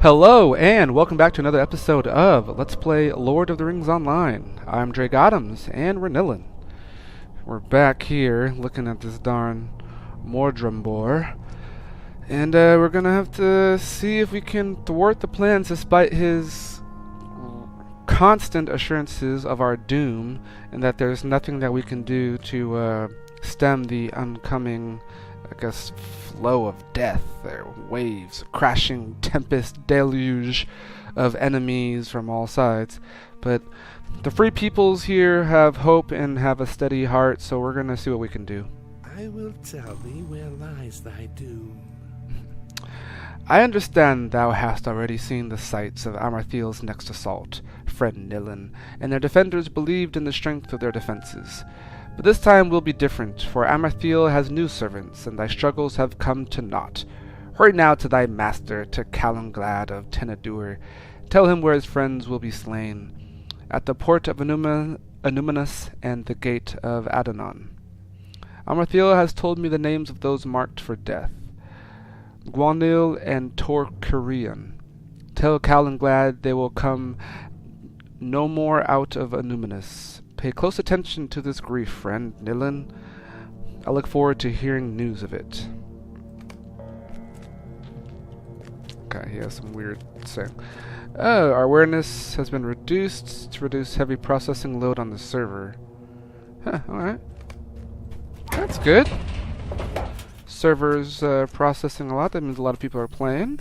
Hello, and welcome back to another episode of Let's Play Lord of the Rings Online. I'm Drake Adams, and we're Nilin. We're back here looking at this darn Mordrambor, and we're gonna have to see if we can thwart the plans despite his constant assurances of our doom, and that there's nothing that we can do to stem the oncoming, flow of death. There are waves, crashing tempest, deluge of enemies from all sides. But the free peoples here have hope and have a steady heart, so we're gonna see what we can do. I will tell thee where lies thy doom. I understand thou hast already seen the sights of Amartheel's next assault, friend Nilin, and their defenders believed in the strength of their defenses. But this time will be different, for Amartheel has new servants, and thy struggles have come to naught. Hurry now to thy master, to Calanglad of Tenadur. Tell him where his friends will be slain, at the port of Anuminus and the gate of Adanon. Amartheel has told me the names of those marked for death, Gwaunil and Torquerion. Tell Calanglad they will come no more out of Anuminus. Pay close attention to this grief, friend Nilin. I look forward to hearing news of it. Okay, he has some weird saying. Oh, our awareness has been reduced to reduce heavy processing load on the server. Huh, alright. That's good. Server's processing a lot. That means a lot of people are playing.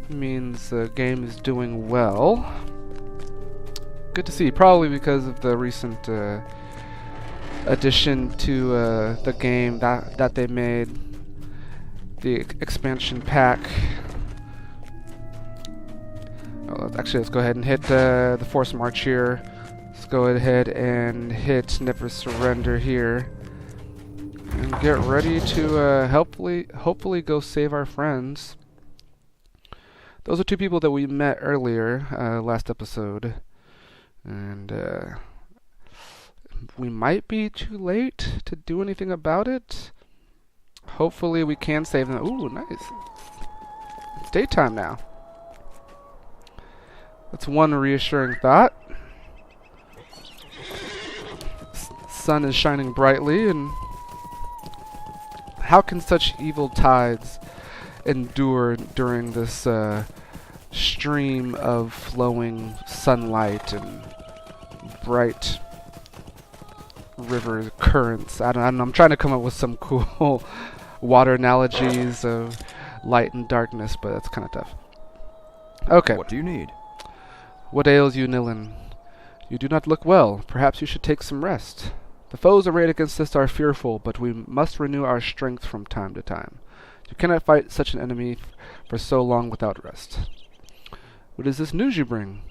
It means the game is doing well. Good to see, probably because of the recent addition to the game that they made, the expansion pack. Actually, let's go ahead and hit the Force March here. Let's go ahead and hit Never Surrender here, and get ready to hopefully go save our friends. Those are two people that we met earlier, last episode. And we might be too late to do anything about it. Hopefully we can save them. Ooh, nice. It's daytime now. That's one reassuring thought. Sun is shining brightly, and how can such evil tides endure during this stream of flowing sunlight and bright river currents? I don't know. I'm trying to come up with some cool water analogies of light and darkness, but that's kind of tough. Okay. What do you need? What ails you, Nilin? You do not look well. Perhaps you should take some rest. The foes arrayed against us are fearful, but we must renew our strength from time to time. You cannot fight such an enemy for so long without rest. What is this news you bring?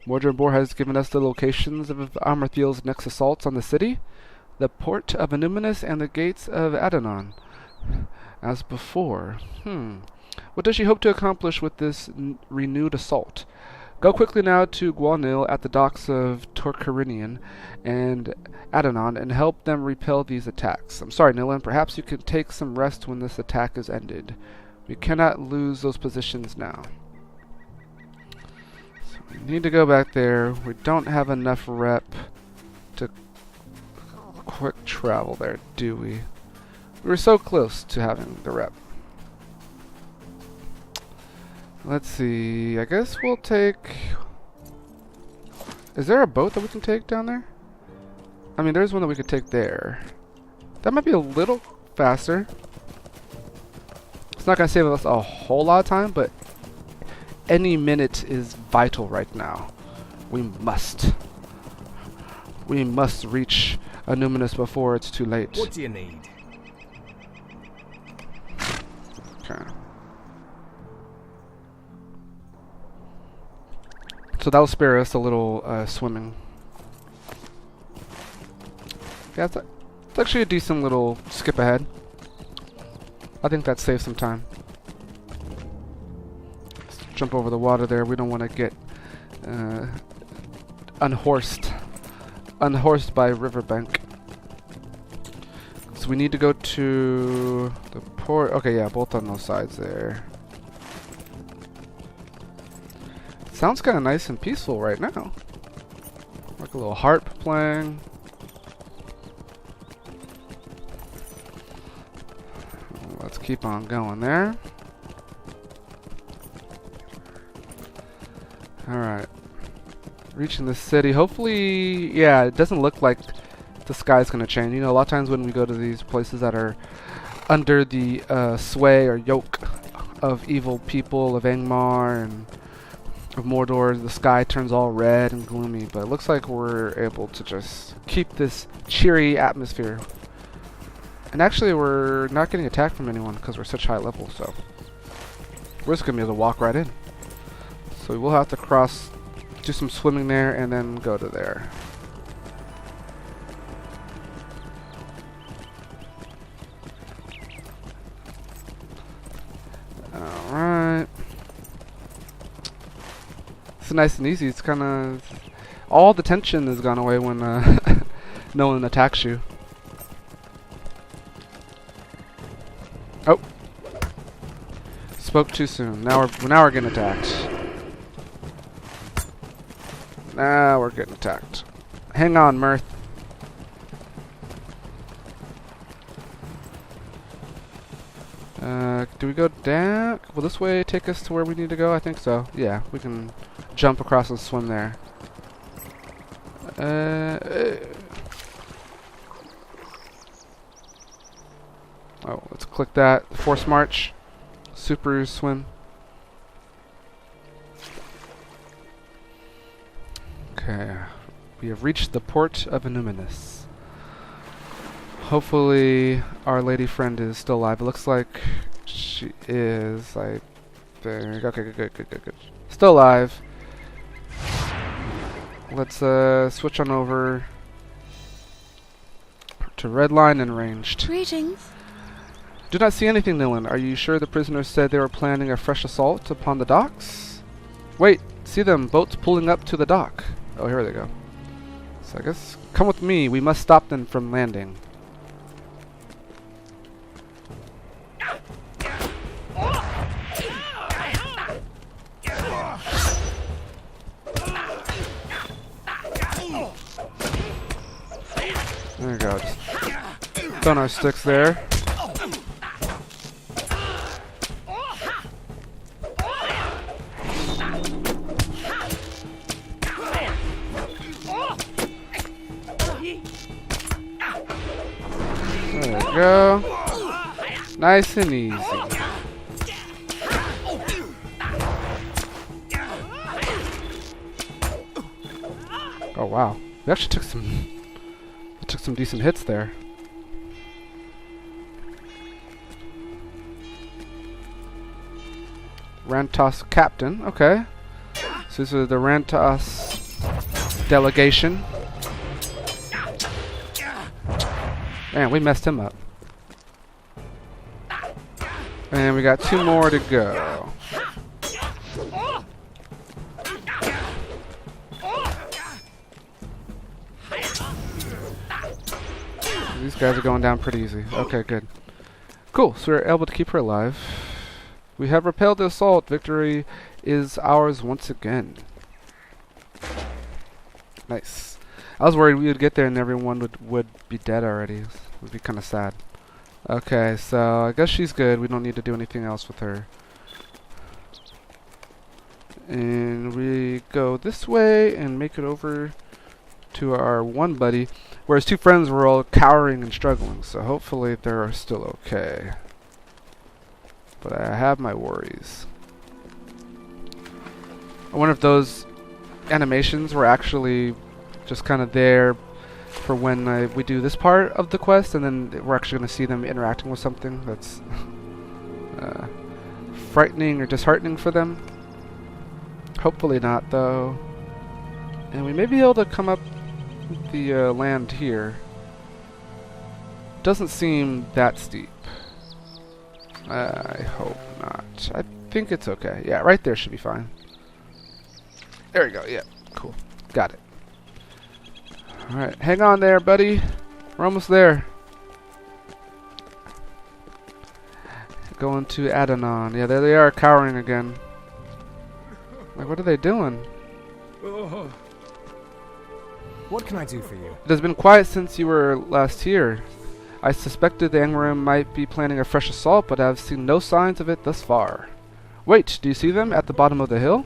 Mordrambor has given us the locations of Amartheel's next assaults on the city, the port of Anuminus and the gates of Adanon. As before. What does she hope to accomplish with this renewed assault? Go quickly now to Gwaunil at the docks of Torquerion and Adanon and help them repel these attacks. I'm sorry, Nilin. Perhaps you can take some rest when this attack is ended. We cannot lose those positions now. We need to go back there. We don't have enough rep to quick travel there, do we? We were so close to having the rep. Let's see. I guess we'll take... Is there a boat that we can take down there? I mean, there's one that we could take there. That might be a little faster. It's not going to save us a whole lot of time, but any minute is vital right now. We must reach Anuminus before it's too late. What do you need? Okay. So that'll spare us a little swimming. Yeah, it's actually a decent little skip ahead. I think that saves some time. Jump over the water there. We don't want to get unhorsed by riverbank. So we need to go to the port. Okay, yeah, both on those sides there. Sounds kind of nice and peaceful right now. Like a little harp playing. Let's keep on going there. Alright. Reaching the city. Hopefully, yeah, it doesn't look like the sky's going to change. You know, a lot of times when we go to these places that are under the sway or yoke of evil people of Angmar and of Mordor, the sky turns all red and gloomy, but it looks like we're able to just keep this cheery atmosphere. And actually, we're not getting attacked from anyone because we're such high level, so we're just going to be able to walk right in. So we will have to cross, do some swimming there, and then go to there. Alright. It's nice and easy. It's kind of... all the tension has gone away when no one attacks you. Oh. Spoke too soon. Now we're getting attacked. Now we're getting attacked. Hang on, Mirth. Do we go down? Will this way take us to where we need to go? I think so. Yeah, we can jump across and swim there. Oh, let's click that. Force march. Super swim. Okay. We have reached the port of Illuminus. Hopefully our lady friend is still alive. It looks like she is. I think. Okay, good. Still alive. Let's switch on over to red line and ranged. Greetings. Do not see anything, Nilin. Are you sure the prisoners said they were planning a fresh assault upon the docks? Wait, see them, boats pulling up to the dock. Oh, here they go. So I guess, come with me. We must stop them from landing. There we go. Just throwing our sticks there. There we go. Nice and easy. Oh wow. We actually took some decent hits there. Rantos captain, okay. So this is the Rantos delegation. Man, we messed him up. And we got 2 more to go. These guys are going down pretty easy. Okay, good. Cool, so we're able to keep her alive. We have repelled the assault. Victory is ours once again. Nice. I was worried we would get there and everyone would be dead already. It would be kind of sad. Okay, so I guess she's good. We don't need to do anything else with her. And we go this way and make it over to our one buddy. Whereas 2 friends were all cowering and struggling. So hopefully they're still okay. But I have my worries. I wonder if those animations were actually just kind of there for when we do this part of the quest, and then we're actually going to see them interacting with something that's frightening or disheartening for them. Hopefully not, though. And we may be able to come up the land here. Doesn't seem that steep. I hope not. I think it's okay. Yeah, right there should be fine. There we go. Yeah, cool. Got it. Alright, hang on there, buddy. We're almost there. Going to Adanon. Yeah, there they are, cowering again. Like, what are they doing? What can I do for you? It has been quiet since you were last here. I suspected the Angmarim might be planning a fresh assault, but I have seen no signs of it thus far. Wait, do you see them at the bottom of the hill?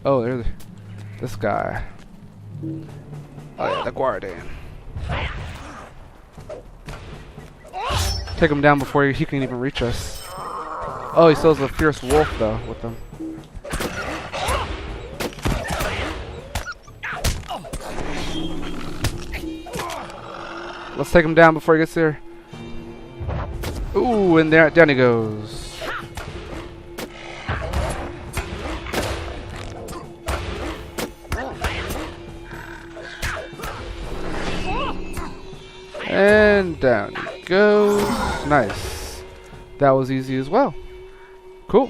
Oh, there's this guy. Oh yeah, the Warden. Take him down before he can even reach us. Oh, he still has a fierce wolf though with him. Let's take him down before he gets there. Ooh, and there, down he goes. And down he goes. Nice. That was easy as well. Cool.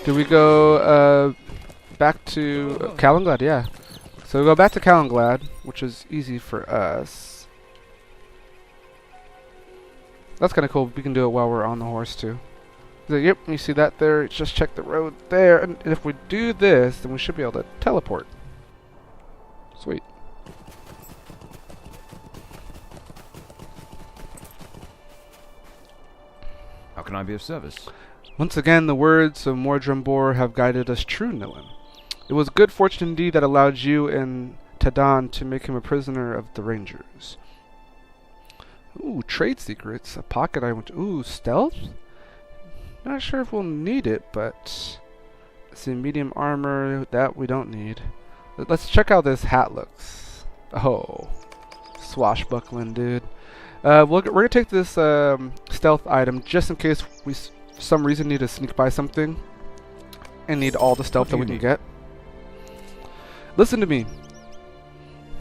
Do we go back to Calanglad? Yeah. So we go back to Calanglad, which is easy for us. That's kind of cool. We can do it while we're on the horse too. So, yep, you see that there? Just check the road there. And if we do this, then we should be able to teleport. Sweet. How can I be of service? Once again, the words of Mordrambor have guided us true, Nilin. It was good fortune indeed that allowed you and Tadan to make him a prisoner of the Rangers. Ooh, trade secrets. A pocket I went to. Ooh, stealth? Not sure if we'll need it, but... see, medium armor, that we don't need. Let's check how this hat looks. Oh. Swashbuckling, dude. We're going to take this stealth item just in case we for some reason need to sneak by something and need all the stealth that we can get. Listen to me.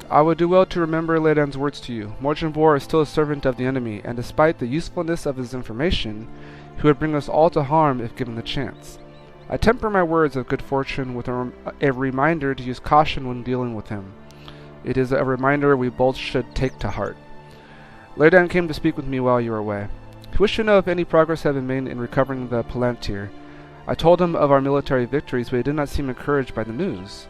I would do well to remember Leidan's words to you. Mordrambor is still a servant of the enemy, and despite the usefulness of his information, he would bring us all to harm if given the chance. I temper my words of good fortune with a reminder to use caution when dealing with him. It is a reminder we both should take to heart. Leidan came to speak with me while you were away. He wished to know if any progress had been made in recovering the Palantir. I told him of our military victories, but he did not seem encouraged by the news.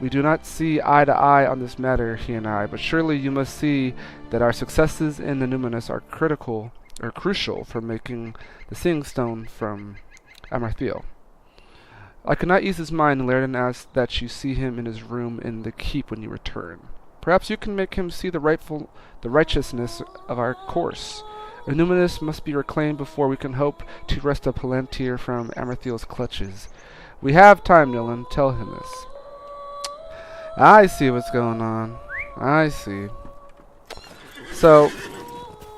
We do not see eye to eye on this matter, he and I, but surely you must see that our successes in the Numinous are crucial for making the Seeing Stone from Amarthiel. I could not ease his mind, and Leidan asked that you see him in his room in the keep when you return. Perhaps you can make him see the righteousness of our course. A Numinous must be reclaimed before we can hope to wrest a Palantir from Amarthiel's clutches. We have time, Nilin. Tell him this. I see what's going on. I see. So,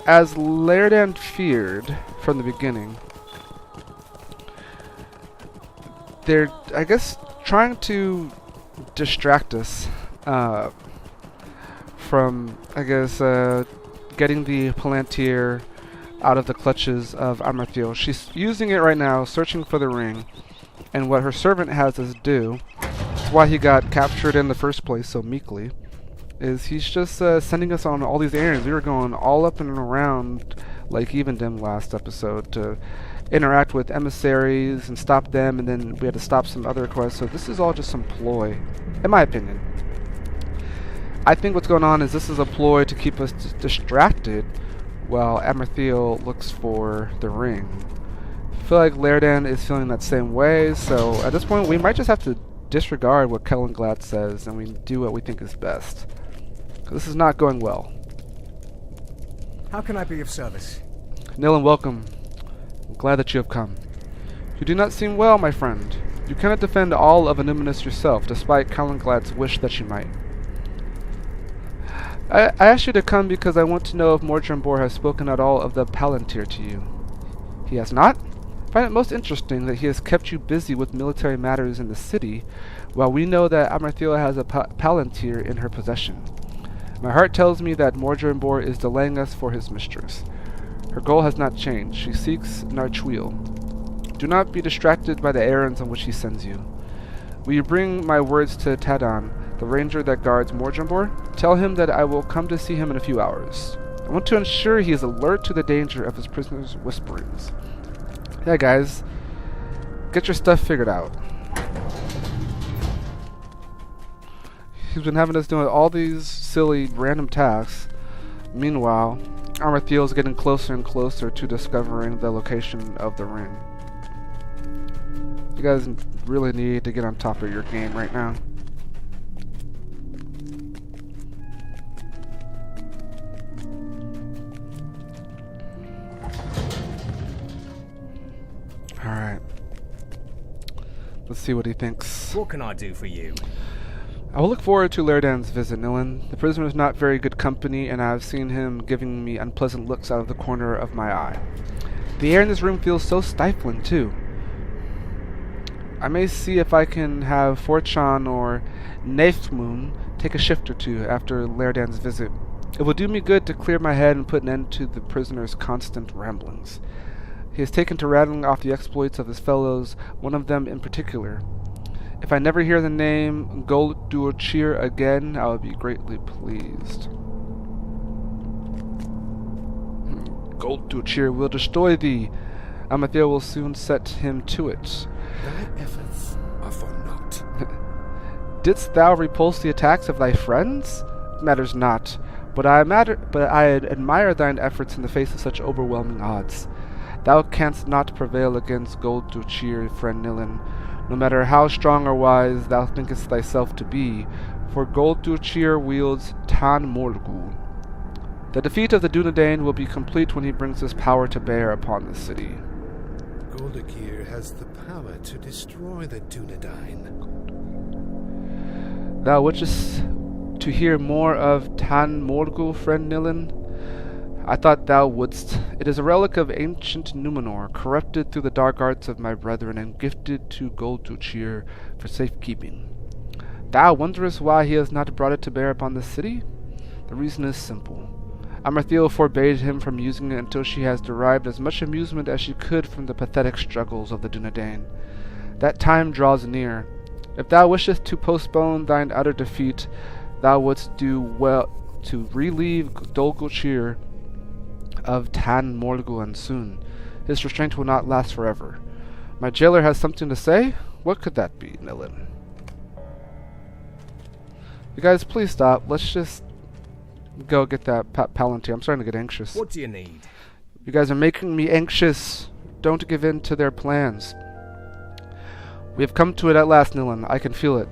as Leidan feared from the beginning, they're, I guess, trying to distract us from, I guess, getting the Palantir out of the clutches of Amarthiel. She's using it right now, searching for the ring, and what her servant has us do, why he got captured in the first place so meekly, is he's just sending us on all these errands. We were going all up and around like Evendim last episode to interact with emissaries and stop them, and then we had to stop some other quests, so this is all just some ploy, in my opinion. I think what's going on is this is a ploy to keep us distracted while Amarthiel looks for the ring. I feel like Leidan is feeling that same way, so at this point we might just have to disregard what Calanglad says and we do what we think is best. This is not going well. How can I be of service? Nilin, welcome. I'm glad that you have come. You do not seem well, my friend. You cannot defend all of Numinous yourself, despite Calanglad's wish that you might. I asked you to come because I want to know if Mordrambor has spoken at all of the Palantir to you. He has not? I find it most interesting that he has kept you busy with military matters in the city, while we know that Amarthiel has a Palantir in her possession. My heart tells me that Mordrambor is delaying us for his mistress. Her goal has not changed. She seeks Narchuil. Do not be distracted by the errands on which he sends you. Will you bring my words to Tadan, the ranger that guards Mordrambor? Tell him that I will come to see him in a few hours. I want to ensure he is alert to the danger of his prisoner's whisperings. Yeah, guys. Get your stuff figured out. He's been having us doing all these silly, random tasks. Meanwhile, Amarthiel is getting closer and closer to discovering the location of the ring. You guys really need to get on top of your game right now. Alright. Let's see what he thinks. What can I do for you? I will look forward to Laerdan's visit, Nilin. The prisoner is not very good company, and I have seen him giving me unpleasant looks out of the corner of my eye. The air in this room feels so stifling, too. I may see if I can have Fortran or Neifmoon take a shift or two after Laerdan's visit. It will do me good to clear my head and put an end to the prisoner's constant ramblings. He has taken to rattling off the exploits of his fellows, one of them in particular. If I never hear the name Golduchir again, I will be greatly pleased. Golduchir will destroy thee. Amarthiel will soon set him to it. Thy efforts are for naught. Didst thou repulse the attacks of thy friends? Matters not, but I admire thine efforts in the face of such overwhelming odds. Thou canst not prevail against Golduchir, friend Nilin, no matter how strong or wise thou thinkest thyself to be, for Golduchir wields Tan Morgul. The defeat of the Dunedain will be complete when he brings his power to bear upon the city. Golduchir has the power to destroy the Dunedain. Thou wishest to hear more of Tan Morgul, friend Nilin? I thought thou wouldst. It is a relic of ancient Numenor, corrupted through the dark arts of my brethren, and gifted to Golduchir for safekeeping. Thou wonderest why he has not brought it to bear upon the city? The reason is simple. Amarthiel forbade him from using it until she has derived as much amusement as she could from the pathetic struggles of the Dunedain. That time draws near. If thou wishest to postpone thine utter defeat, thou wouldst do well to relieve Golduchir of Tan Morgul soon. His restraint will not last forever. My jailer has something to say? What could that be, Nilin? You guys, please stop. Let's just go get that Palantir. I'm starting to get anxious. What do you need? You guys are making me anxious. Don't give in to their plans. We have come to it at last, Nilin. I can feel it.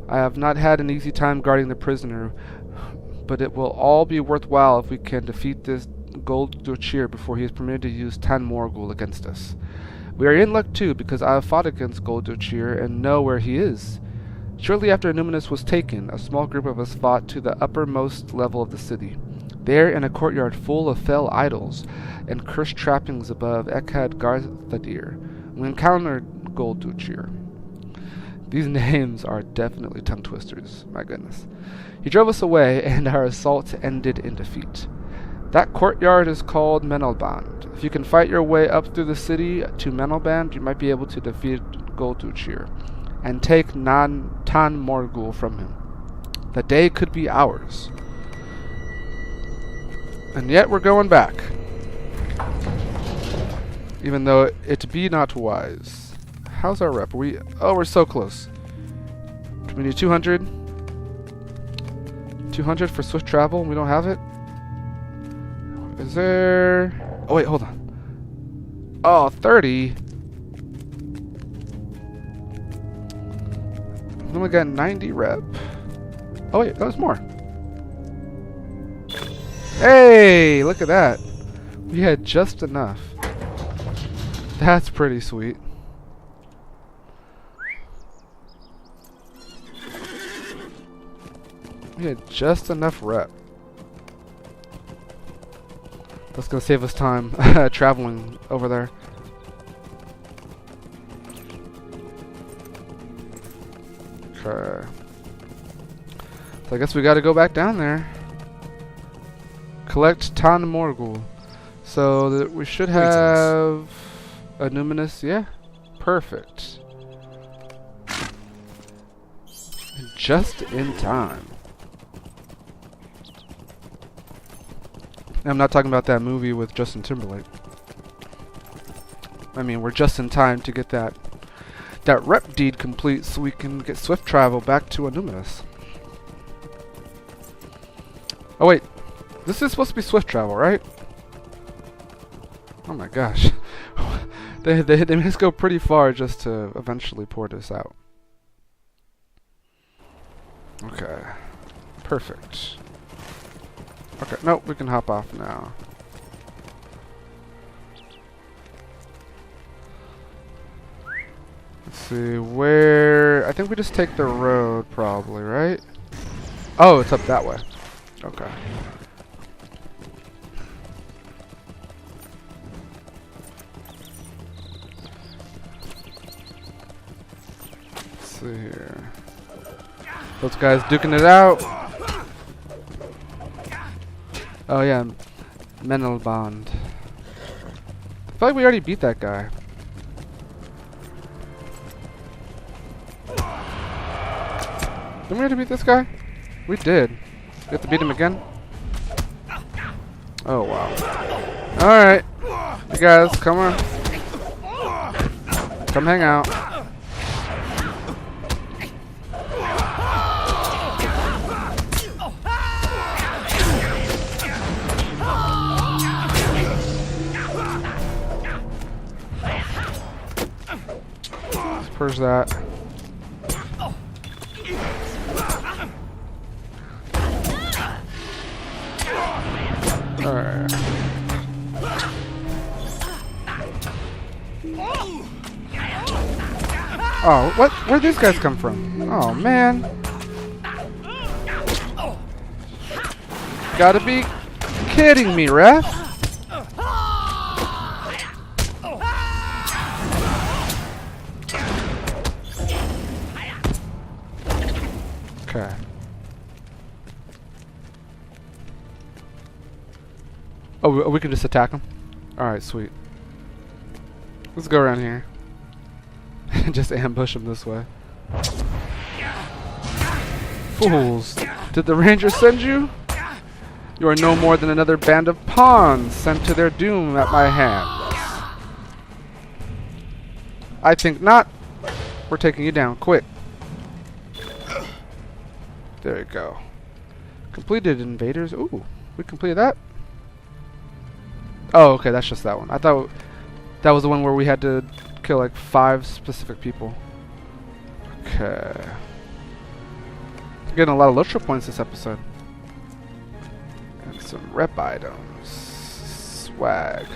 I have not had an easy time guarding the prisoner, but it will all be worthwhile if we can defeat this Golduchir before he is permitted to use Tan Morgul against us. We are in luck too, because I have fought against Golduchir and know where he is. Shortly after Numenus was taken, a small group of us fought to the uppermost level of the city. There, in a courtyard full of fell idols and cursed trappings above Ekhad Garthadir, we encountered Golduchir. These names are definitely tongue twisters, my goodness. He drove us away, and our assault ended in defeat. That courtyard is called Menelband. If you can fight your way up through the city to Menelband, you might be able to defeat Golduchir and take Tan Morgul from him. The day could be ours. And yet we're going back. Even though it be not wise. How's our rep? We're so close. We need 200. 200 for swift travel. We don't have it. Is there... Oh, wait, hold on. Oh, 30. Then we got 90 rep. Oh, wait, there's more. Hey, look at that. We had just enough. That's pretty sweet. We had just enough rep. That's gonna save us time traveling over there. Okay. So I guess we gotta go back down there. Collect Tan Morgul. So we should have a Numenus, yeah? Perfect. Just in time. And I'm not talking about that movie with Justin Timberlake. I mean, we're just in time to get that rep deed complete so we can get swift travel back to Annuminus. Oh wait, this is supposed to be swift travel, right? Oh my gosh. they made us go pretty far just to eventually pour this out. Okay. Perfect. Okay, nope, we can hop off now. Let's see, where... I think we just take the road, probably, right? Oh, it's up that way. Okay. Let's see here. Those guys duking it out. Oh yeah, Menelbond. I feel like we already beat that guy. Didn't we already beat this guy? We did. We have to beat him again? Oh wow. Alright. You guys, come on. Come hang out. Where's that? Alright. Oh, what? Where'd these guys come from? Oh, man. Gotta be kidding me, ref. Okay. Oh, we can just attack them? Alright, sweet. Let's go around here. Just ambush them this way. Fools! Did the ranger send you? You are no more than another band of pawns sent to their doom at my hands. I think not. We're taking you down, quick. There you go. Completed invaders. Ooh, we completed that? Oh, okay, that's just that one. I thought that was the one where we had to kill like 5 specific people. Okay. Getting a lot of LOTRO points this episode. And some rep items. Swag.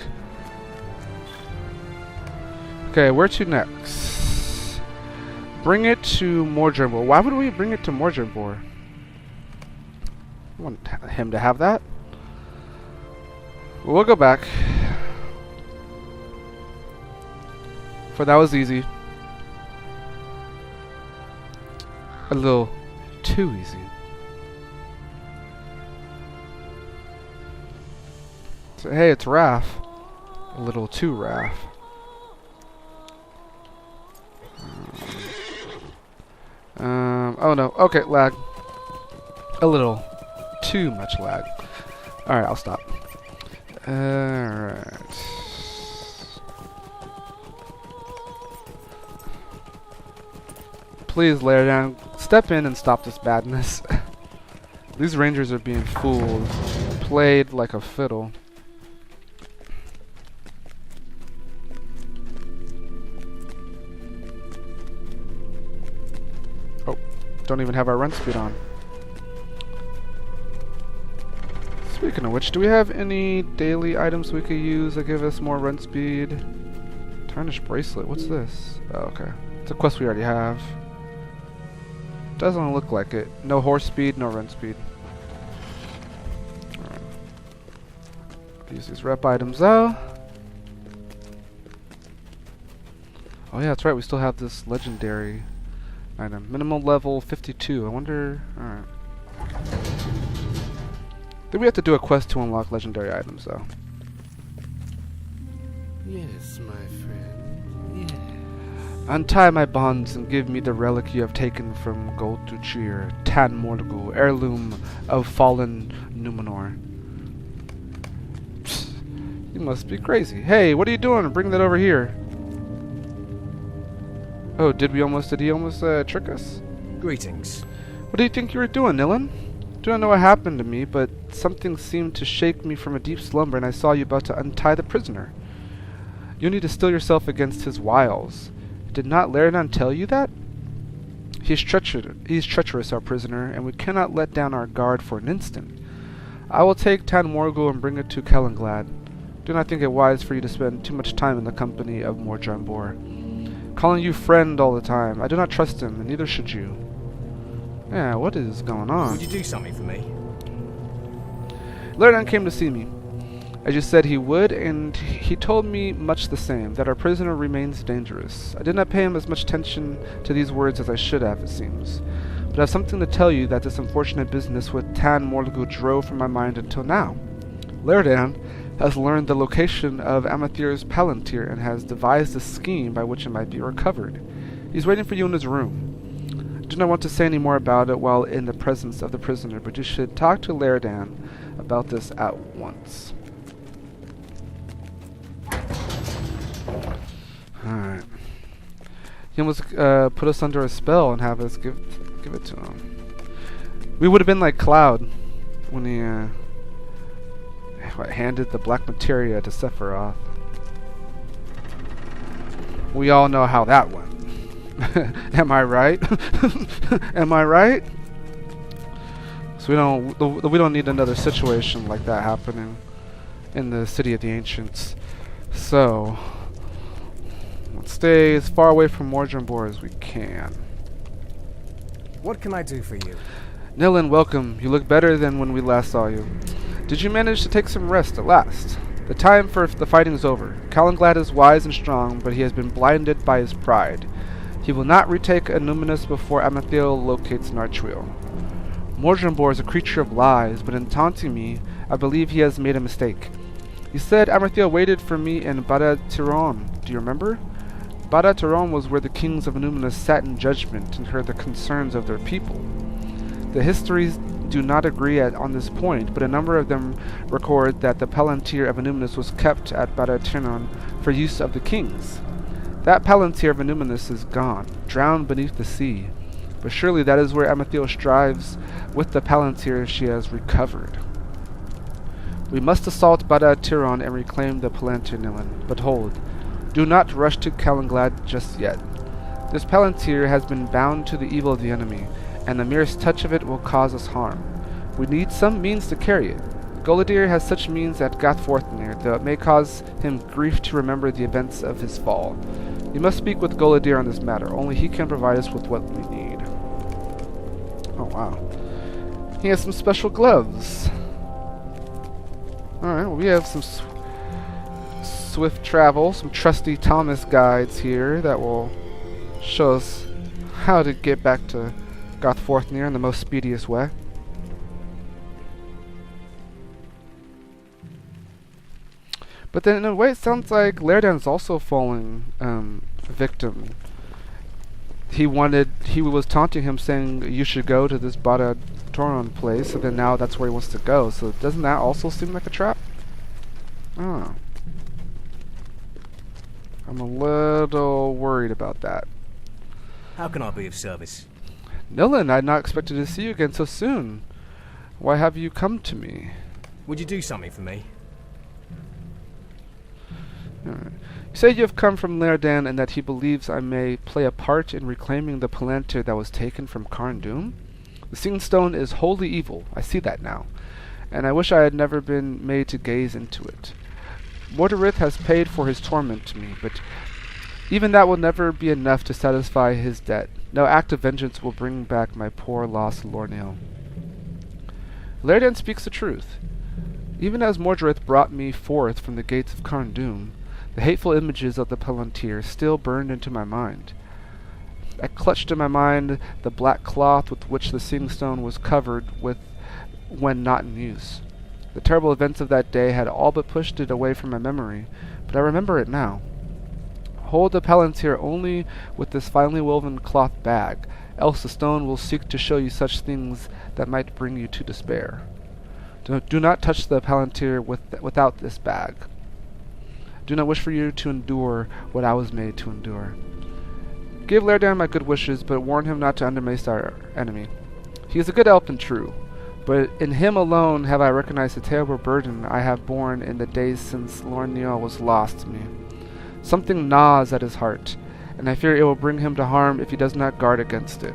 Okay, where to next? Bring it to Mordrambor. Why would we bring it to Mordrambor? I want him to have that. We'll go back. For that was easy. A little too easy. So, hey, it's Raph. A little too Raph. Oh no. Okay, lag. A little too much lag. Alright, I'll stop. Alright. Please lay down. Step in and stop this badness. These rangers are being fooled. Played like a fiddle. Oh, don't even have our run speed on. Speaking of which, do we have any daily items we could use that give us more run speed? Tarnished bracelet, what's this? Oh, okay. It's a quest we already have. Doesn't look like it. No horse speed, no run speed. Alright. Use these rep items though. Oh yeah, that's right, we still have this legendary item. Minimal level 52. I wonder... Alright. Then we have to do a quest to unlock legendary items, though. Yes, my friend. Yes. Untie my bonds and give me the relic you have taken from Golduchir, Tan Morgul, heirloom of fallen Numenor. You must be crazy. Hey, what are you doing? Bring that over here. Oh, did he almost trick us? Greetings. What do you think you were doing, Nilin? Do not know what happened to me, but something seemed to shake me from a deep slumber, and I saw you about to untie the prisoner. You need to steel yourself against his wiles. Did not Laerdan tell you that? He is treacherous, our prisoner, and we cannot let down our guard for an instant. I will take Tan Morgul and bring it to Kellenglad. Do not think it wise for you to spend too much time in the company of Mordrambor. Calling you friend all the time. I do not trust him, and neither should you. Yeah, what is going on? Would you do something for me? Laerdan came to see me, as you said he would, and he told me much the same, that our prisoner remains dangerous. I did not pay him as much attention to these words as I should have, it seems. But I have something to tell you that this unfortunate business with Tan Morgul drove from my mind until now. Laerdan has learned the location of Amathir's Palantir and has devised a scheme by which it might be recovered. He's waiting for you in his room. I do not want to say any more about it while in the presence of the prisoner, but you should talk to Laerdan about this at once. Alright. He almost put us under a spell and have us give it to him. We would have been like Cloud when he handed the black materia to Sephiroth. We all know how that went. Am I right? Am I right? So we don't need another situation like that happening in the City of the Ancients. So let's stay as far away from Mordrambor as we can. What can I do for you? Nilin, welcome. You look better than when we last saw you. Did you manage to take some rest at last? The time for the fighting is over. Kellenglad is wise and strong, but he has been blinded by his pride. He will not retake Numinous before Amathiel locates Narchuil. Mordrambor is a creature of lies, but in taunting me, I believe he has made a mistake. He said Amathiel waited for me in Bada-Tiron. Do you remember? Bada-Tiron was where the kings of Numinous sat in judgment and heard the concerns of their people. The histories do not agree on this point, but a number of them record that the Palantir of Numinous was kept at Bada-Tiron for use of the kings. That Palantir of Numinous is gone, drowned beneath the sea. But surely that is where Amathiel strives with the Palantir she has recovered. We must assault Bada-Tiron and reclaim the Palantir, Nilin. But hold, do not rush to Kellenglad just yet. This Palantir has been bound to the evil of the enemy, and the merest touch of it will cause us harm. We need some means to carry it. Gullidir has such means at Gathfortnir, though it may cause him grief to remember the events of his fall. You must speak with Gullidir on this matter. Only he can provide us with what we need. Oh, wow. He has some special gloves. Alright, well, we have some swift travel, some trusty Thomas guides here that will show us how to get back to Gathfortnir in the most speediest way. But then in a way it sounds like Laerdan's also falling victim. He was taunting him saying you should go to this Bada-Tiron place, and then now that's where he wants to go. So doesn't that also seem like a trap? Oh. I'm a little worried about that. How can I be of service? Nilin, I'd not expected to see you again so soon. Why have you come to me? Would you do something for me? Alright. You say you have come from Laerdan and that he believes I may play a part in reclaiming the Palantir that was taken from Carn Dûm? The Seeing Stone is wholly evil, I see that now, and I wish I had never been made to gaze into it. Mordrambor has paid for his torment to me, but even that will never be enough to satisfy his debt. No act of vengeance will bring back my poor lost Lornil. Laerdan speaks the truth. Even as Mordrambor brought me forth from the gates of Carn Dûm, the hateful images of the Palantir still burned into my mind. I clutched in my mind the black cloth with which the Seeing Stone was covered with when not in use. The terrible events of that day had all but pushed it away from my memory, but I remember it now. Hold the Palantir only with this finely woven cloth bag, else the stone will seek to show you such things that might bring you to despair. Do not touch the Palantir without this bag. Do not wish for you to endure what I was made to endure. Give Lairdan my good wishes, but warn him not to undermace our enemy. He is a good elf and true, but in him alone have I recognized the terrible burden I have borne in the days since Lorneal was lost to me. Something gnaws at his heart, and I fear it will bring him to harm if he does not guard against it.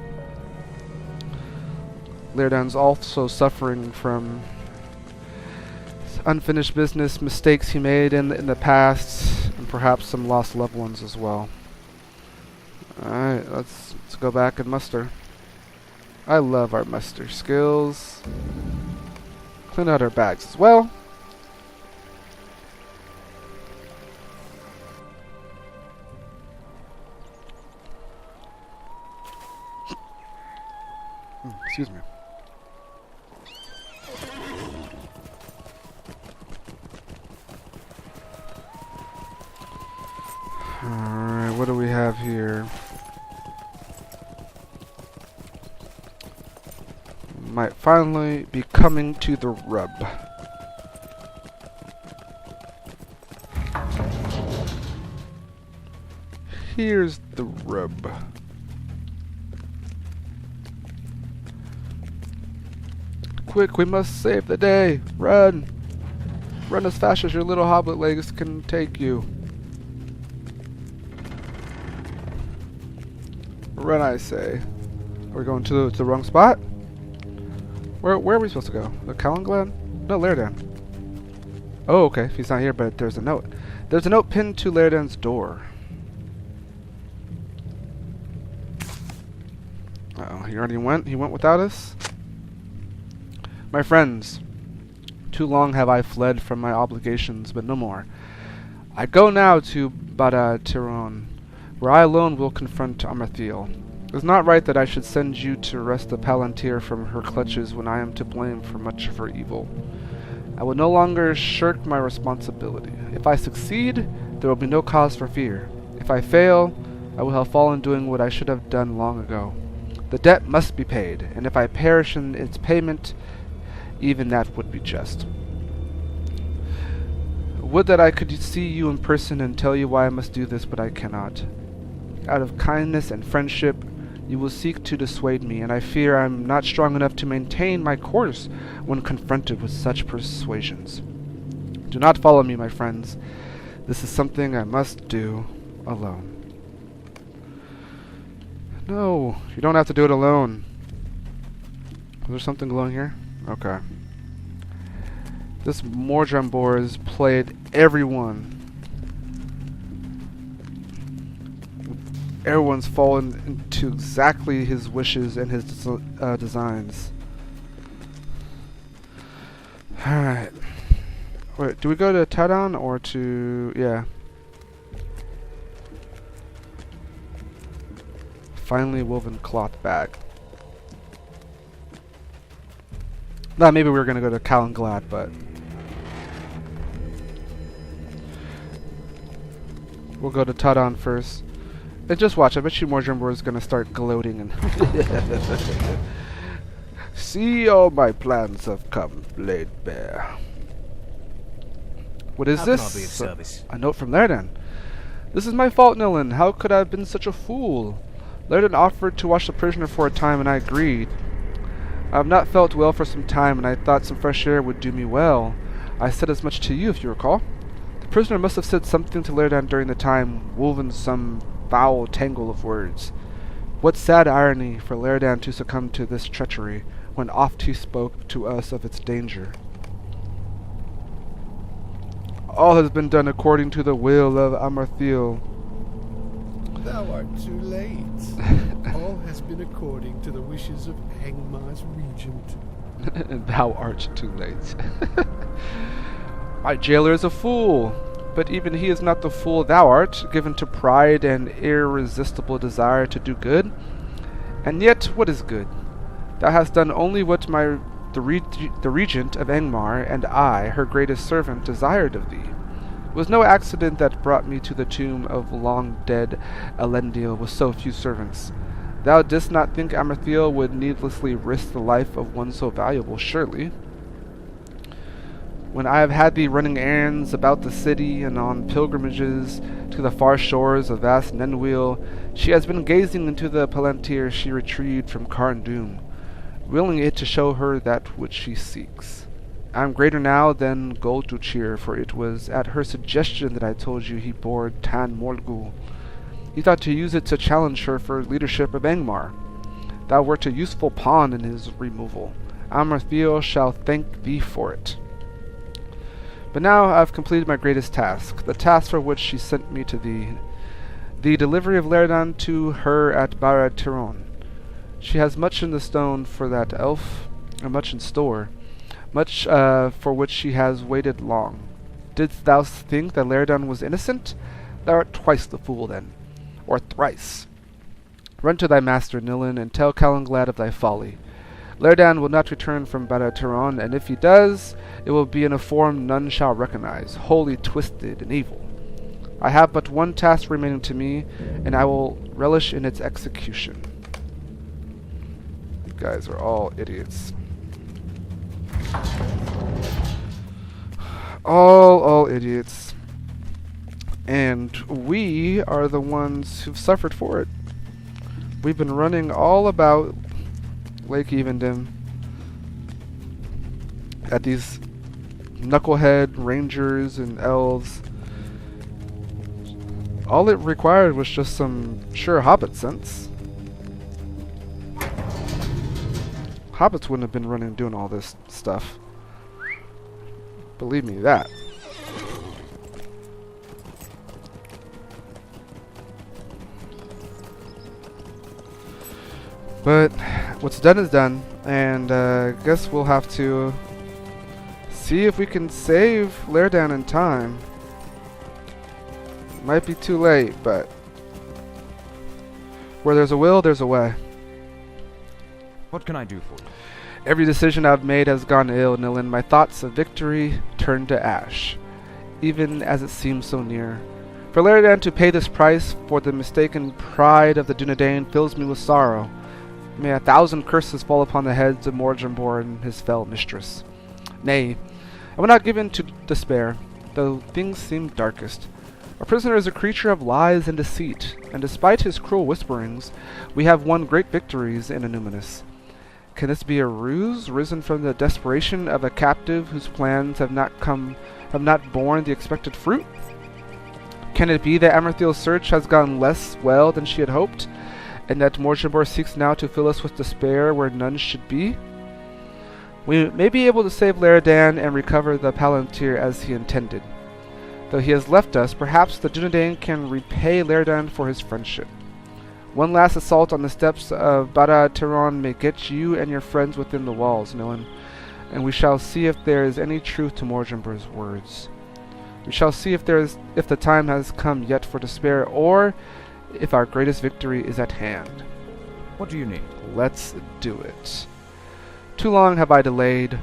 Lairdan's also suffering from unfinished business, mistakes he made in the past, and perhaps some lost loved ones as well. Alright, let's go back and muster. I love our muster skills. Clean out our bags as well. Excuse me. Alright, what do we have here? Might finally be coming to the rub. Here's the rub. Quick, we must save the day. Run! Run as fast as your little hobbit legs can take you. Run, I say. We're going to the wrong spot? Where are we supposed to go? The Calanglad? No, Lairdan. Oh, okay. If he's not here, but there's a note. There's a note pinned to Lairdan's door. Uh-oh, he already went? He went without us? My friends, too long have I fled from my obligations, but no more. I go now to Bada-Tiron, where I alone will confront Amarthiel. It is not right that I should send you to wrest the Palantir from her clutches when I am to blame for much of her evil. I will no longer shirk my responsibility. If I succeed, there will be no cause for fear. If I fail, I will have fallen doing what I should have done long ago. The debt must be paid, and if I perish in its payment, even that would be just. Would that I could see you in person and tell you why I must do this, but I cannot. Out of kindness and friendship, you will seek to dissuade me, and I fear I am not strong enough to maintain my course when confronted with such persuasions. Do not follow me, my friends. This is something I must do alone. No, you don't have to do it alone. Is there something glowing here? Okay. This Mordrambor has played everyone. Everyone's fallen into exactly his wishes and his designs. Alright. Wait, do we go to Tadon or to... yeah. Finely woven cloth bag. Nah, maybe we were going to go to Calanglad, but... we'll go to Tadon first. And just watch, I bet you Mordrambor is going to start gloating and... See, all my plans have come, Blade Bear. What is How this? Can I be of service? A note from Lairdan. This is my fault, Nilin. How could I have been such a fool? Lairdan offered to watch the prisoner for a time, and I agreed. I have not felt well for some time, and I thought some fresh air would do me well. I said as much to you, if you recall. The prisoner must have said something to Lairdan during the time, woven some foul tangle of words. What sad irony for Lairdan to succumb to this treachery, when oft he spoke to us of its danger. All has been done according to the will of Amarthiel. Thou art too late. All has been according to the wishes of Angmar's regent. Thou art too late. My jailer is a fool, but even he is not the fool thou art, given to pride and irresistible desire to do good. And yet, what is good? Thou hast done only what the regent of Angmar and I, her greatest servant, desired of thee. It was no accident that brought me to the tomb of long-dead Elendil with so few servants. Thou didst not think Amarthiel would needlessly risk the life of one so valuable, surely? When I have had thee running errands about the city and on pilgrimages to the far shores of vast Nenwil, she has been gazing into the Palantir she retrieved from Carn Dûm, willing it to show her that which she seeks. I am greater now than Golduchir, for it was at her suggestion that I told you he bore Tan Morgul. He thought to use it to challenge her for leadership of Angmar. Thou wert a useful pawn in his removal. Amarthiel shall thank thee for it. But now I have completed my greatest task, the task for which she sent me to thee, the delivery of Leridan to her at Barad Tiron. She has much in the stone for that elf, and much in store, much for which she has waited long. Didst thou think that Leridan was innocent? Thou art twice the fool then, or thrice. Run to thy master, Nilin, and tell Calanglad of thy folly. Leridan will not return from Barad Tiron, and if he does, it will be in a form none shall recognize, wholly twisted and evil. I have but one task remaining to me, and I will relish in its execution. You guys are all idiots. All idiots. And we are the ones who've suffered for it. We've been running all about Lake Evendim at these knucklehead rangers and elves. All it required was just some Hobbit sense. Hobbits wouldn't have been running doing all this stuff. Believe me that. But what's done is done, and I guess we'll have to see if we can save Leridan in time. Might be too late, but where there's a will, there's a way. What can I do for you? Every decision I've made has gone ill, Nilin. My thoughts of victory turned to ash, even as it seemed so near. For Leridan to pay this price for the mistaken pride of the Dunedain fills me with sorrow. May 1,000 curses fall upon the heads of Mordrambor and his fell mistress. Nay, I will not give in to despair, though things seem darkest. Our prisoner is a creature of lies and deceit, and despite his cruel whisperings, we have won great victories in Annuminus. Can this be a ruse risen from the desperation of a captive whose plans have not borne the expected fruit? Can it be that Amarthiel's search has gone less well than she had hoped, and that Mordrambor seeks now to fill us with despair where none should be? We may be able to save Leridan and recover the Palantir as he intended. Though he has left us, perhaps the Dunedain can repay Leridan for his friendship. One last assault on the steps of Barad Tiron may get you and your friends within the walls, Nilin, and we shall see if there is any truth to Mordrambor's words. We shall see if the time has come yet for despair, or if our greatest victory is at hand. What do you need? Let's do it. Too long have I delayed,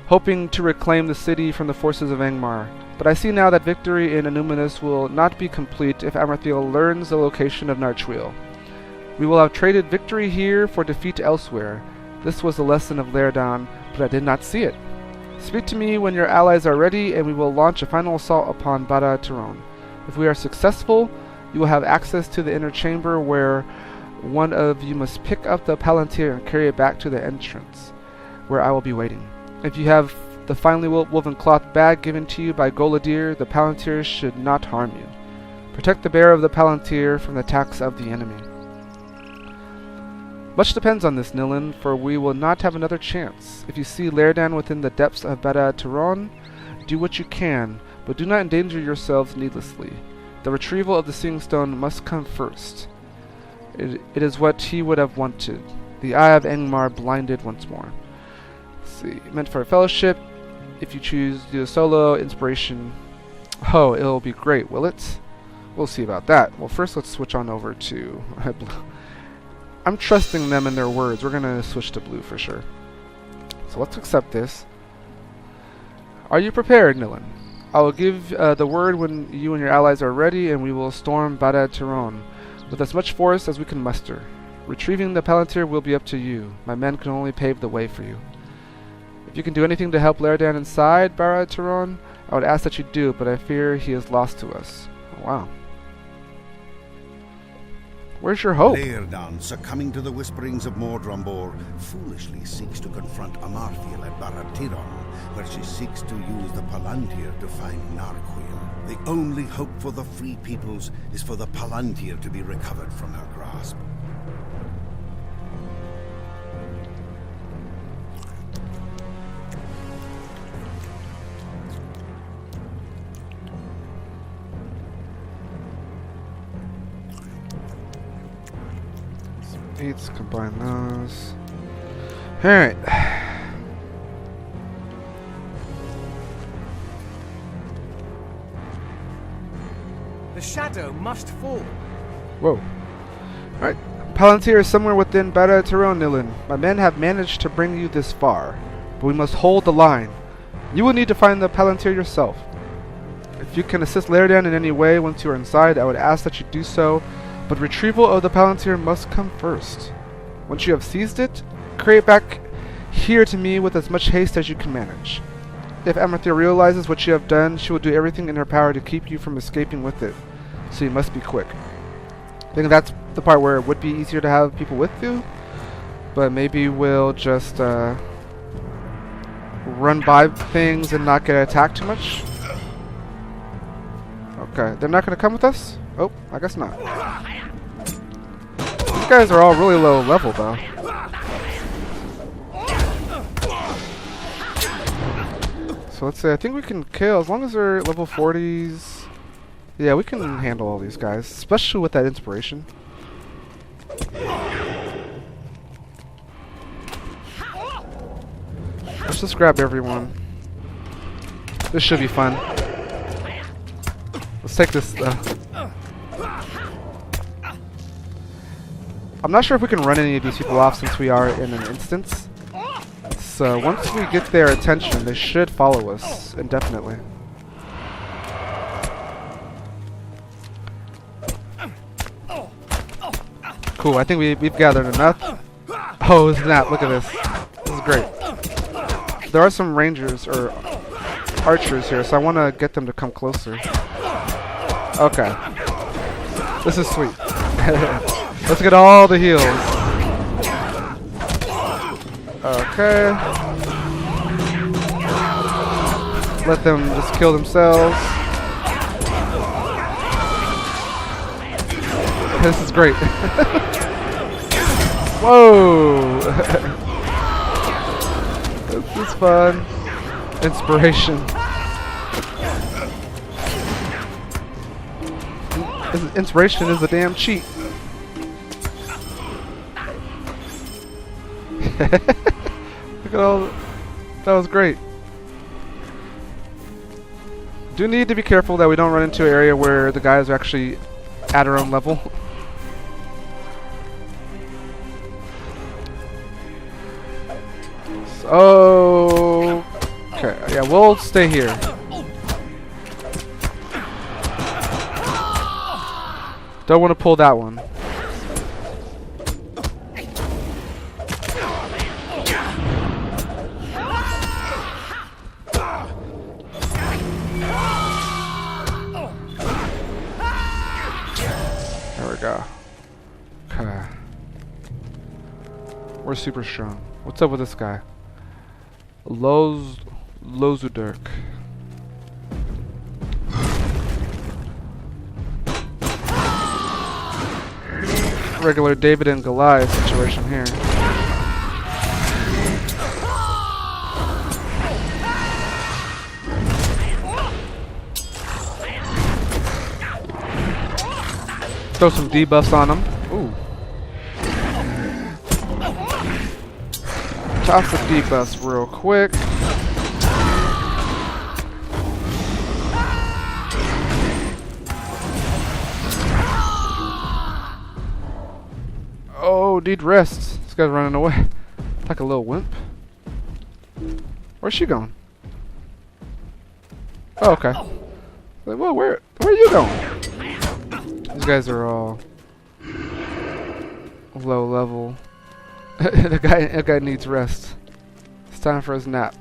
hoping to reclaim the city from the forces of Angmar, but I see now that victory in Annuminus will not be complete if Amarthiel learns the location of Narchwil. We will have traded victory here for defeat elsewhere. This was the lesson of Leridan, but I did not see it. Speak to me when your allies are ready, and we will launch a final assault upon Barad Tiron. If we are successful, you will have access to the inner chamber where one of you must pick up the Palantir and carry it back to the entrance, where I will be waiting. If you have the finely woven cloth bag given to you by Goladir, the Palantir should not harm you. Protect the bearer of the Palantir from the attacks of the enemy. Much depends on this, Nilin, for we will not have another chance. If you see Leridan within the depths of Barad Tiron, do what you can, but do not endanger yourselves needlessly. The retrieval of the Seeing Stone must come first. It is what he would have wanted. The eye of Angmar blinded once more. Let's see. Meant for a fellowship. If you choose to do a solo inspiration. Oh, it'll be great, will it? We'll see about that. Well, first let's switch on over to... I'm trusting them in their words. We're going to switch to blue for sure. So let's accept this. Are you prepared, Nilin? I will give the word when you and your allies are ready, and we will storm Barad Tiron with as much force as we can muster. Retrieving the Palantir will be up to you. My men can only pave the way for you. If you can do anything to help Laerdan inside Barad-Turon, I would ask that you do, but I fear he is lost to us. Oh, wow. Where's your hope? Laerdan, succumbing to the whisperings of Mordrambor, foolishly seeks to confront Amarthiel at Barad-Turon, where she seeks to use the Palantir to find Narquil. The only hope for the Free Peoples is for the Palantir to be recovered from her grasp. Let's combine those. Alright. The shadow must fall. Whoa. Alright. Palantir is somewhere within Barad-Turon, Nilin. My men have managed to bring you this far, but we must hold the line. You will need to find the Palantir yourself. If you can assist Laerdan in any way once you are inside, I would ask that you do so, but retrieval of the Palantir must come first. Once you have seized it, carry it back here to me with as much haste as you can manage. If Amarthiel realizes what you have done, she will do everything in her power to keep you from escaping with it, so you must be quick. I think that's the part where it would be easier to have people with you, but maybe we'll just run by things and not get attacked too much. Okay, they're not going to come with us? Oh, I guess not. These guys are all really low level, though. So let's see, I think we can kill, as long as they're level 40s. Yeah, we can handle all these guys, especially with that inspiration. Let's just grab everyone. This should be fun. Let's take this. I'm not sure if we can run any of these people off since we are in an instance. So once we get their attention, they should follow us indefinitely. Cool, I think we've gathered enough. Oh snap, look at this. This is great. There are some rangers or archers here, so I want to get them to come closer. Okay. This is sweet. Let's get all the heals. Okay. Let them just kill themselves. This is great. Whoa! This is fun. Inspiration. Inspiration is a damn cheat. Look at all. That was great. Do need to be careful that we don't run into an area where the guys are actually at our own level. So, okay, yeah, we'll stay here. Don't want to pull that one. There we go. Okay. We're super strong. What's up with this guy? Lozudurk. Regular David and Goliath situation here. Throw some debuffs on him. Ooh. Toss the debuffs real quick. Oh, need rest. This guy's running away. Like a little wimp. Where's she going? Oh, okay. Like, well, where are you going? These guys are all low level. That guy needs rest. It's time for his nap.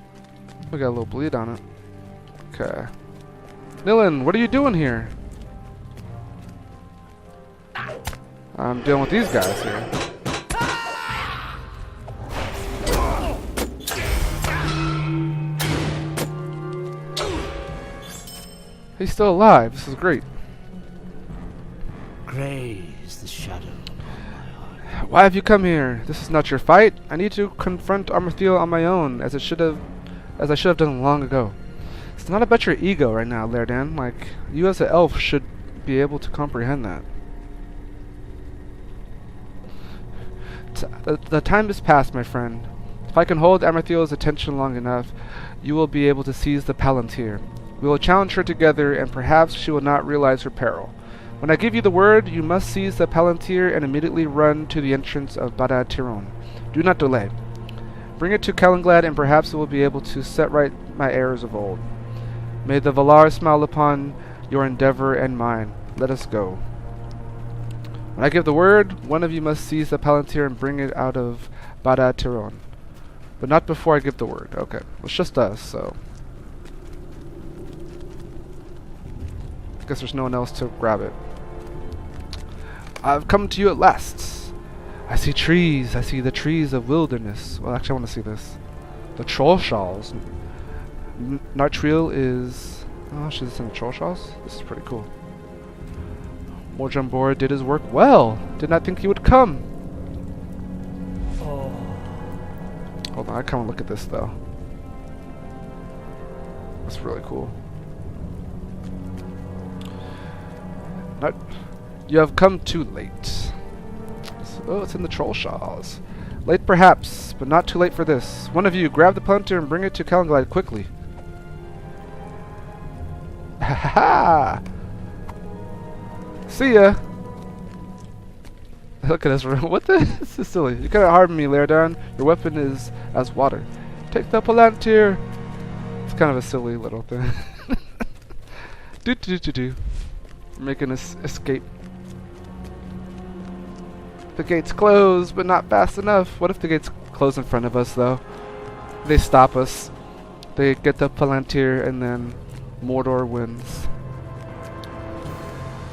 We got a little bleed on it. Okay. Nilin, what are you doing here? I'm dealing with these guys here. He's still alive. This is great. Grey is the shadow. Why have you come here? This is not your fight. I need to confront Amarthiel on my own, as I should have done long ago. It's not about your ego right now, Laerdan. Like, you as an elf should be able to comprehend that. The time has passed, my friend. If I can hold Amarthiel's attention long enough, you will be able to seize the Palantir. We will challenge her together, and perhaps she will not realize her peril. When I give you the word, you must seize the Palantir and immediately run to the entrance of Barad-Tir'on. Do not delay. Bring it to Calenglad, and perhaps it will be able to set right my errors of old. May the Valar smile upon your endeavor and mine. Let us go. When I give the word, one of you must seize the Palantir and bring it out of Barad-Tir'on. But not before I give the word. Okay, it's just us, so... I guess there's no one else to grab it. I've come to you at last. I see trees. I see the trees of wilderness. Well, actually, I want to see this. The troll shawls. Nartriel is... Oh, she's in the troll shawls? This is pretty cool. Mordrambor did his work well. Did not think he would come. Oh. Hold on, I kind of look at this, though. That's really cool. You have come too late. Oh, it's in the troll shawls. Late perhaps, but not too late for this. One of you, grab the Palantir and bring it to Calenglad quickly. Ha ha ha! See ya! Look at this room. What the? This is silly. You cannot harm me, Laerdan. Your weapon is as water. Take the Palantir! It's kind of a silly little thing. Do. Making us escape. The gates close, but not fast enough. What if the gates close in front of us, though? They stop us. They get the Palantir, and then Mordor wins.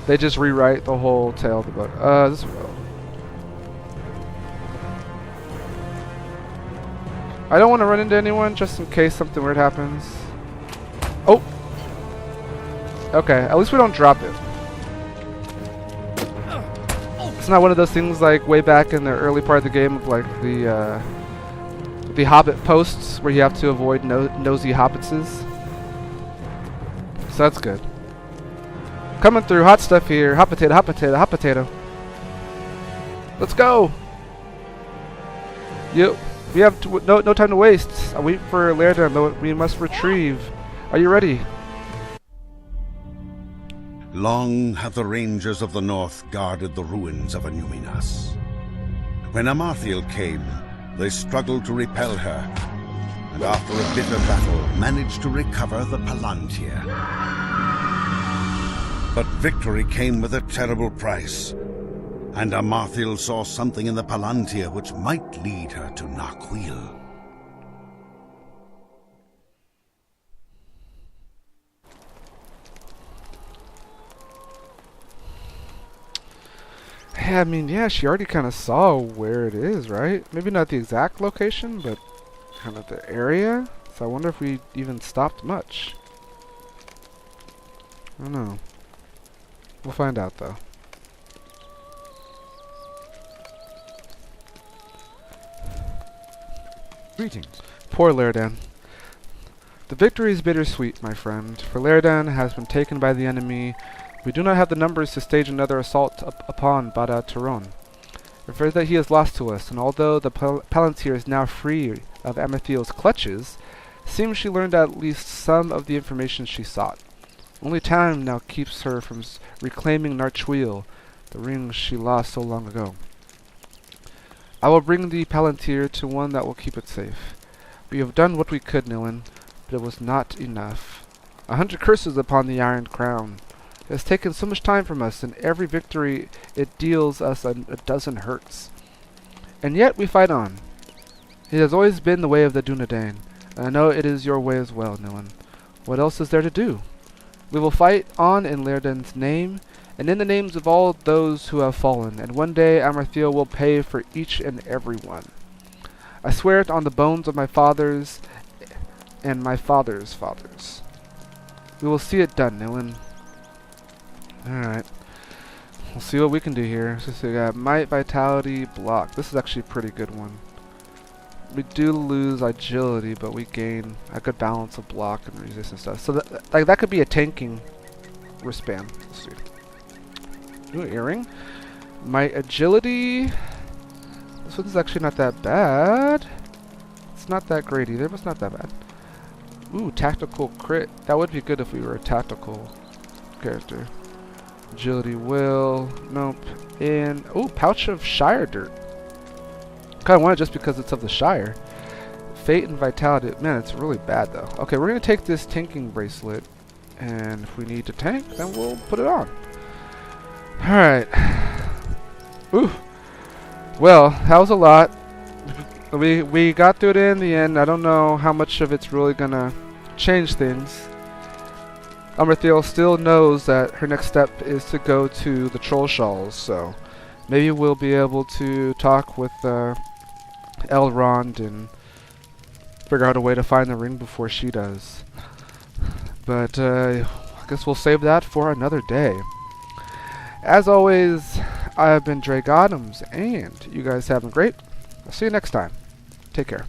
They just rewrite the whole tale of the book. This road. I don't want to run into anyone, just in case something weird happens. Oh! Okay, at least we don't drop it. It's not one of those things like way back in the early part of the game of like the Hobbit posts where you have to avoid nosy hobbitses. So that's good. Coming through, hot stuff here. Hot potato, hot potato, hot potato. Let's go. Yep. We have no time to waste. I wait for Laerdan, though we must retrieve. Are you ready? Long have the rangers of the north guarded the ruins of Anúminas. When Amarthiel came, they struggled to repel her, and after a bitter battle, managed to recover the Palantir. But victory came with a terrible price, and Amarthiel saw something in the Palantir which might lead her to Narquil. Yeah, I mean, yeah, she already kind of saw where it is, right? Maybe not the exact location, but kind of the area. So I wonder if we even stopped much. I don't know. We'll find out, though. Greetings. Poor Laerdan. The victory is bittersweet, my friend, for Laerdan has been taken by the enemy. We do not have the numbers to stage another assault upon Barad-Tir'on. It fears that he is lost to us, and although the Palantir is now free of Amarthiel's clutches, it seems she learned at least some of the information she sought. Only time now keeps her from reclaiming Narquil, the ring she lost so long ago. I will bring the Palantir to one that will keep it safe. We have done what we could, Nilin, but it was not enough. 100 curses upon the Iron Crown. It has taken so much time from us, and every victory it deals us a dozen hurts. And yet we fight on. It has always been the way of the Dunedain. I know it is your way as well, Nilin. What else is there to do? We will fight on in Lyrdan's name, and in the names of all those who have fallen, and one day Amarthiel will pay for each and every one. I swear it on the bones of my fathers and my father's fathers. We will see it done, Nilin. Alright. We'll see what we can do here. So we got Might, Vitality, Block. This is actually a pretty good one. We do lose agility, but we gain a good balance of block and resistance stuff. So that could be a tanking wristband. Let's see. Ooh, earring. My agility. This one's actually not that bad. It's not that great either, but it's not that bad. Ooh, tactical crit. That would be good if we were a tactical character. Agility, will. Nope. And ooh, pouch of Shire dirt. Kind of want it just because it's of the Shire. Fate and Vitality. Man, it's really bad though. Okay, we're gonna take this tanking bracelet, and if we need to tank, then we'll put it on. All right. Ooh. Well, that was a lot. We got through it in the end. I don't know how much of it's really gonna change things. Amarthiel still knows that her next step is to go to the Troll Shawls, so maybe we'll be able to talk with Elrond and figure out a way to find the ring before she does. But I guess we'll save that for another day. As always, I have been Drake Adams, and you guys have been great. I'll see you next time. Take care.